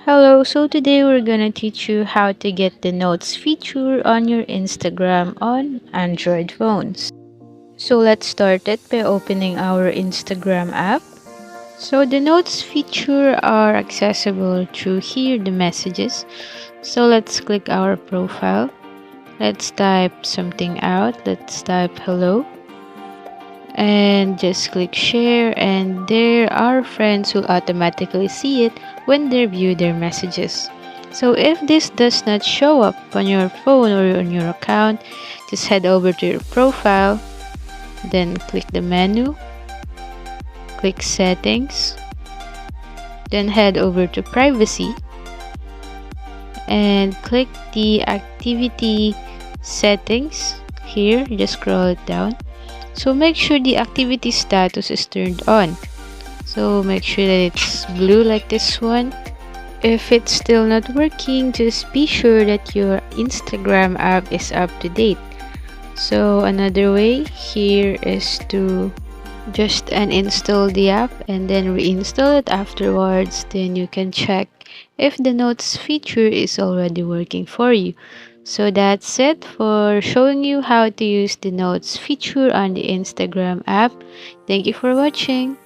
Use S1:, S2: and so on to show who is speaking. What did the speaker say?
S1: Hello, so today we're gonna teach you how to get the notes feature on your Instagram on Android phones. So let's start it by opening our Instagram app. So the notes feature are accessible through here the messages. So let's click our profile. Let's type something out. Let's type hello and just click share, and there our friends will automatically see it when they view their messages. So if this does not show up on your phone or on your account, just head over to your profile, then click the menu, click settings, then head over to privacy and click the activity settings. Here just scroll it down. So make sure the activity status is turned on. So make sure that it's blue like this one. If it's still not working, just be sure that your Instagram app is up to date. So another way here is to just uninstall the app and then reinstall it afterwards. Then you can check if the notes feature is already working for you. So that's it for showing you how to use the notes feature on the Instagram app. Thank you for watching.